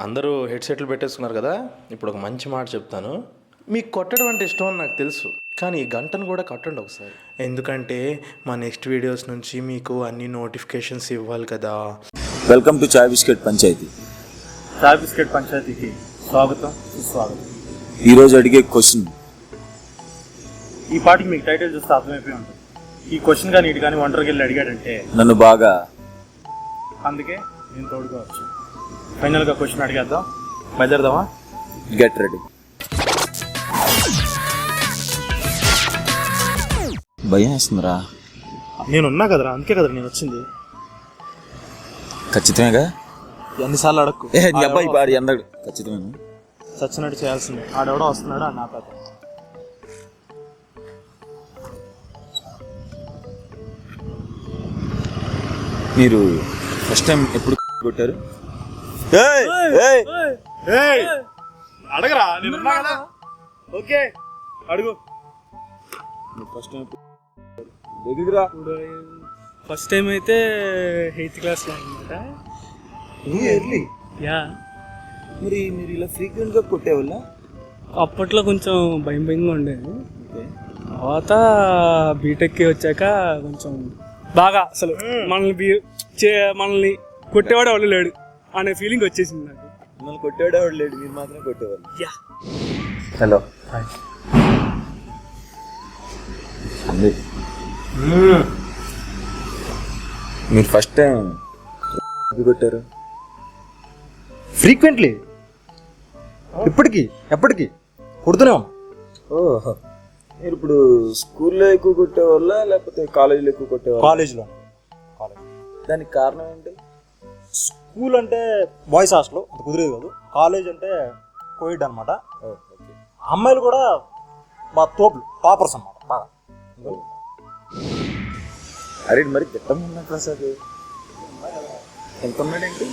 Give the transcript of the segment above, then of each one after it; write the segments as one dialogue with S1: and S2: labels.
S1: అందరూ హెడ్సెట్లు పెట్టేసుకున్నారు కదా, ఇప్పుడు ఒక మంచి మాట చెప్తాను. మీకు కొట్టడం అంటే ఇష్టం అని నాకు తెలుసు, కానీ ఈ గంటను కూడా కట్టండి ఒకసారి. ఎందుకంటే మా నెక్స్ట్ వీడియోస్ నుంచి మీకు అన్ని నోటిఫికేషన్స్ ఇవ్వాలి కదా.
S2: Welcome to chai biscuit panchayati.
S3: Chai biscuit పంచాయతీకి స్వాగతం, సుస్వాగతం.
S2: ఈరోజు అడిగే క్వశ్చన్,
S3: ఈ పాటికి మీకు టైటిల్ చూస్తే అర్థమైపోయి ఉంటుంది. ఈ క్వశ్చన్ కానీ ఇటు కానీ ఒంటరికి వెళ్ళి అడిగాడంటే
S2: నన్ను బాగా,
S3: అందుకే నేను తోడుకోవచ్చు. ఫైనల్గా క్వశ్చన్ అడిగేద్దాం, బయలుదేరదామా?
S2: Get ready. భయం వేస్తుందిరా.
S3: నేనున్నా కదరా, అందుకే కదరా నేను వచ్చింది.
S2: ఖచ్చితమేగా?
S3: ఎన్నిసార్లు అడక్కు.
S2: నీ అబ్బాయి పాడి అందడు. ఖచ్చితమేనా?
S3: చచ్చినట్టు చేయాల్సింది. ఆడెవడో వస్తున్నాడు అని నా పేద.
S2: మీరు ఫస్ట్ టైం ఎప్పుడు కొట్టారు?
S3: అడగరా, నేనున్నా కదా. ఓకే అడుగు.
S2: ఫస్ట్ టైం
S4: ఫస్ట్ టైం అయితే 8th క్లాస్లో అనమాట. యా,
S2: మరి మీరు ఇలా ఫ్రీక్వెంట్ గా కొట్టేవాళ్ళ?
S4: అప్పట్లో కొంచెం భయం భయంగా ఉండేది. తర్వాత బీటెక్కి వచ్చాక కొంచెం బాగా అసలు మనల్ని కొట్టేవాడు వాళ్ళు లేడు అనే ఫీలింగ్ వచ్చేసింది నాకు.
S2: మిమ్మల్ని కొట్టేవాడు లేడు, మీరు మాత్రం కొట్టేవాళ్ళు.
S4: యా.
S2: హలో, మీరు ఫస్ట్ టైం ఎప్పుడు కొట్టారు?
S3: ఫ్రీక్వెంట్లీ, ఇప్పటికీ ఎప్పటికీ కొడుతూనే ఉన్నా.
S2: ఓహో, మీరు ఇప్పుడు స్కూల్లో ఎక్కువ కొట్టేవాళ్ళ లేకపోతే కాలేజీలో ఎక్కువ కొట్టేవాళ్ళ?
S3: కాలేజ్లో.
S2: దానికి కారణం ఏంటి?
S3: స్కూల్ అంటే బాయ్స్ హాస్టల్, అంత కుదిరేది కాదు. కాలేజ్ అంటే కోవిడ్ అనమాట. అమ్మాయిలు కూడా బాగా టాపర్స్ అనమాట బాగా.
S2: అరే మరి దిట్టంగా ఉన్నా ప్రసాద్, ఎంత ఉన్నాడేంటి?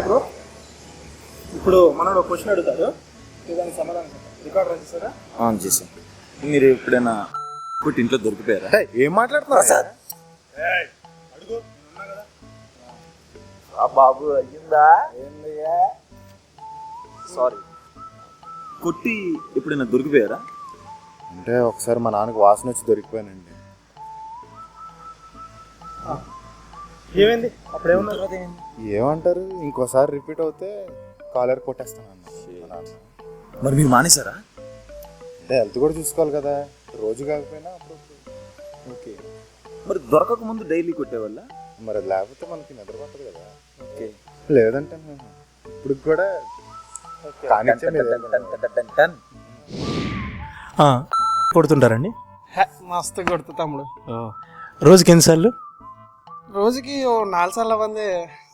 S3: బ్రో, ఇప్పుడు మనోడు క్వశ్చన్ అడుగుతాడు, దానికి సమాధానం రికార్డ్ రాసేస్తారా?
S2: చేసాం. మీరు ఎప్పుడైనా కొట్టి ఇంట్లో దొరికిపోయారా?
S3: ఏం మాట్లాడుతున్నా అడుగు.
S2: బాబు అయ్యిందా? సారీ, కొట్టి ఎప్పుడైనా దొరికిపోయారా?
S5: అంటే ఒకసారి మా నాన్నకు వాసన వచ్చి దొరికిపోయానండి.
S3: ఏమైంది అప్పుడు? ఏమన్నా
S5: ఏమంటారు, ఇంకోసారి రిపీట్ అవుతే కాలర్ కొట్టేస్తాను అన్న మా నాన్న.
S2: మరి మీరు మానేశారా?
S5: అంటే హెల్త్ కూడా చూసుకోవాలి కదా, రోజు కాకపోయినా అప్పుడు.
S2: ఓకే, మరి దొరకక ముందు డైలీ కొట్టేవాళ్ళ?
S5: మరి లేకపోతే మనకి నిద్ర పట్టదు కదా.
S2: ఓకే,
S5: లేదంటే ఇప్పుడు కూడా
S1: కొడుతుంటారండి?
S6: మస్తు కొడుతా తమ్ముడు.
S1: రోజుకి ఎన్నిసార్లు?
S6: రోజుకి 4 సార్లు మంది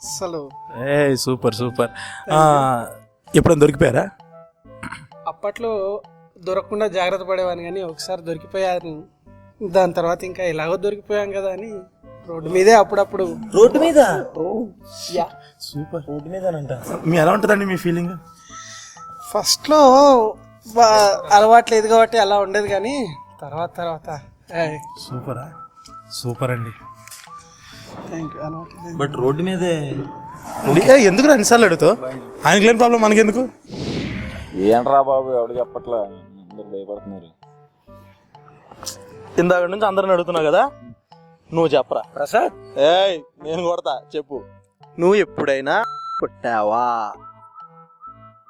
S6: అసలు.
S1: Super super. ఎప్పుడైనా దొరికిపోయారా?
S6: అప్పట్లో దొరకకుండా జాగ్రత్త పడేవాని, కానీ ఒకసారి దొరికిపోయాను. దాని తర్వాత ఇంకా ఎలాగో దొరికిపోయాం కదా అని రోడ్డు మీదే అప్పుడప్పుడు.
S2: రోడ్డు మీద?
S1: సూపర్. రోడ్డు మీదనంట. మీ ఎలా ఉంటుందండి మీ ఫీలింగ్?
S6: ఫస్ట్లో అలవాటు లేదు కాబట్టి అలా ఉండేది, కానీ తర్వాత
S1: సూపరా? సూపర్ అండి.
S6: Thank you. అలవాటు.
S2: బట్ రోడ్డు మీదే
S1: ఎందుకు అన్నిసార్లు అడుగుతావు? ఆయనకి లేని ప్రాబ్లం మనకెందుకు?
S2: ఏంట్రా బాబు, ఎవడు చెప్పట్లా, అందరు భయపడుతున్నారు.
S1: ఇందాక నుంచి అందరిని అడుగుతున్నావు కదా, నువ్వు చెప్పరా ప్రసాద్. నేను కొడతా, చెప్పు. నువ్వు ఎప్పుడైనా కొట్టావా?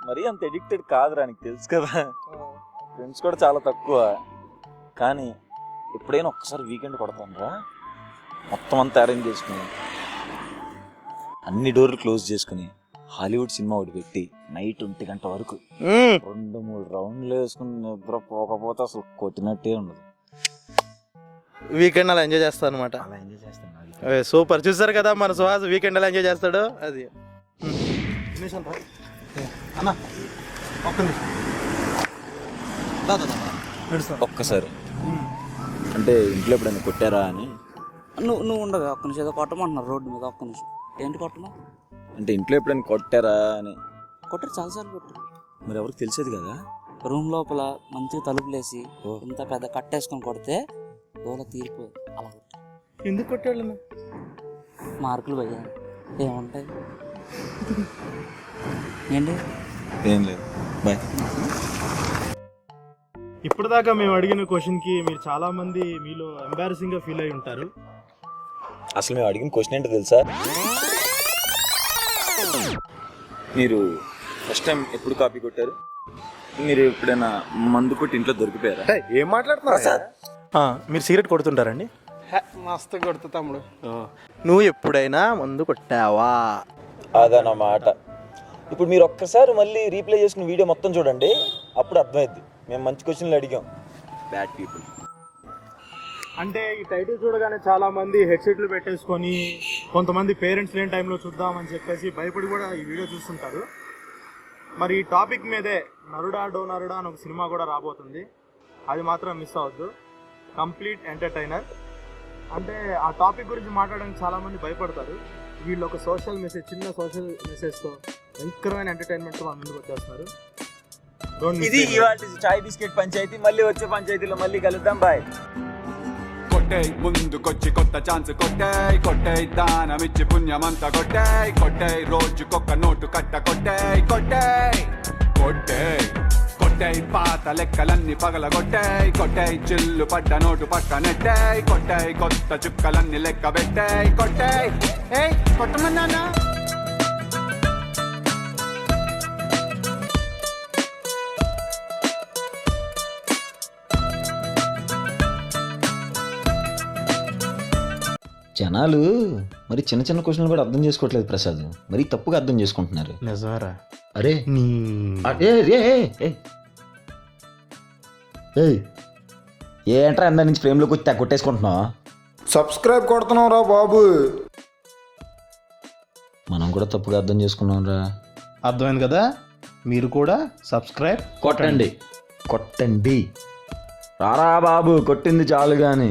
S2: మరి అంత ఎడిక్టెడ్ కాదురా, నీకు తెలుసు కదా. ఫ్రెండ్స్ కూడా చాలా తక్కువ, కానీ ఎప్పుడైనా ఒక్కసారి వీకెండ్ కొడతాను రా. మొత్తం అంతా అరేంజ్ చేసుకుని, అన్ని డోర్లు క్లోజ్ చేసుకుని, హాలీవుడ్ సినిమా ఒకటి పెట్టి నైట్ 1 గంట వరకు 2-3 రౌండ్లు వేసుకుని నిద్ర పోకపోతే అసలు కొట్టినట్టే ఉండదు.
S1: వీకెండ్ అలా ఎంజాయ్ చేస్తాను అనమాట.
S2: అలా ఎంజాయ్ చేస్తాను.
S1: సూపర్. చూసారు కదా మన సుహాస్ వీకెండ్ ఎలా ఎంజాయ్ చేస్తాడు. అది
S2: ఒక్కసారి అంటే ఇంట్లో ఎప్పుడైనా కొట్టారా అని.
S7: నువ్వు ఉండగా ఒక్క నిమిషం, ఏదో కొట్టమంటున్నారు రోడ్డు మీద. ఒక్క నిమిషం, ఏంటి కొట్టను?
S2: అంటే ఇంట్లో ఎప్పుడైనా కొట్టారా అని.
S7: కొట్టారు, చాలాసార్లు కొట్టారు.
S2: మరి ఎవరికి తెలిసేది కదా.
S7: రూమ్ లోపల మంచిగా తలుపులేసి ఇంత పెద్ద కట్టేసుకొని కొడితే దూల తీరిపోయి అలా కొట్టారు.
S1: ఎందుకు కొట్టాడు?
S7: మార్కులు పోయాయి, ఏముంటాయి. ఏంటి
S2: ఏం లేదు బాయ్.
S1: ఇప్పుడు దాకా మేము అడిగిన క్వశ్చన్కి మీరు చాలా మంది మీలో ఎంబారసింగ్గా ఫీల్ అయి ఉంటారు.
S2: అసలు మేము అడిగిన క్వశ్చన్ ఏంటో తెలుసా? మీరు ఫస్ట్ టైం ఎప్పుడు కాపీ కొట్టారు? మీరు ఎప్పుడైనా మందు కొట్టి ఇంట్లో దొరికిపోయారా?
S5: ఏం మాట్లాడుతున్నా?
S1: మీరు సిగరెట్ కొడుతుంటారండి?
S6: మస్తు కొడుతా తమ్ముడు.
S1: నువ్వు ఎప్పుడైనా మందు కొట్టావా?
S2: అదన్నమాట. ఇప్పుడు మీరు ఒక్కసారి మళ్ళీ రీప్లే చేసుకుని వీడియో మొత్తం చూడండి, అప్పుడు అర్థమైద్ది. మేము మంచి క్వశ్చన్లు అడిగాం. Bad people.
S1: అంటే ఈ టైటిల్ చూడగానే చాలా మంది హెడ్సెట్లు పెట్టేసుకొని, కొంతమంది పేరెంట్స్ లేని టైంలో చూద్దామని చెప్పేసి భయపడి కూడా ఈ వీడియో చూస్తుంటారు. మరి ఈ టాపిక్ మీదే నరుడా డో నరుడా అని ఒక సినిమా కూడా రాబోతుంది. అది మాత్రం మిస్ అవ్వద్దు. Complete entertainer. అంటే ఆ టాపిక్ గురించి మాట్లాడడానికి చాలామంది భయపడతారు. వీళ్ళు ఒక సోషల్ మెసేజ్, చిన్న సోషల్ మెసేజ్తో భయంకరమైన ఎంటర్టైన్మెంట్ మన ముందుకు వచ్చేస్తున్నారు.
S2: ఇది ఇవాళ చాయ్ బిస్కెట్ పంచాయతీ. మళ్ళీ వచ్చే పంచాయతీలో మళ్ళీ కలుద్దాం. బాయ్.
S8: కొట్టేయ్ ముందుకొచ్చి కొత్త ఛాన్స్ కొట్టేయ్, కొట్టేయ్ దానమిచ్చి పుణ్యమంతా కొట్టేయ్, కొట్టేయ్ రోజుకొక్క నోటు కట్ట కొట్టేయ్, కొట్టేయ్ కొట్టేయ్ కొట్టేయ్ పాత లెక్కలన్నీ పగల కొట్టేయ్, కొట్టేయ్ చిల్లు పడ్డ నోటు పక్క నెట్టేయ్, కొట్టేయ్ కొత్త చుక్కలన్నీ లెక్క పెట్టేయ్, కొట్టేయ్ కొట్టమన్నానా?
S2: జనాలు మరి చిన్న చిన్న క్వశ్చన్లు కూడా అర్థం చేసుకోవట్లేదు ప్రసాద్. మరి తప్పుగా అర్థం చేసుకుంటున్నారు.
S1: నిజారా?
S2: అరే ఏంట్రా అందరి నుంచి ఫ్రేమ్లోకి వచ్చి కొట్టేసుకుంటున్నావా?
S5: సబ్స్క్రైబ్ కొడుతున్నావు రా బాబు.
S2: మనం కూడా తప్పుగా అర్థం చేసుకున్నాం రా.
S1: అర్థమైంది కదా? మీరు కూడా సబ్స్క్రైబ్
S2: కొట్టండి రారా బాబు, కొట్టింది చాలు కానీ.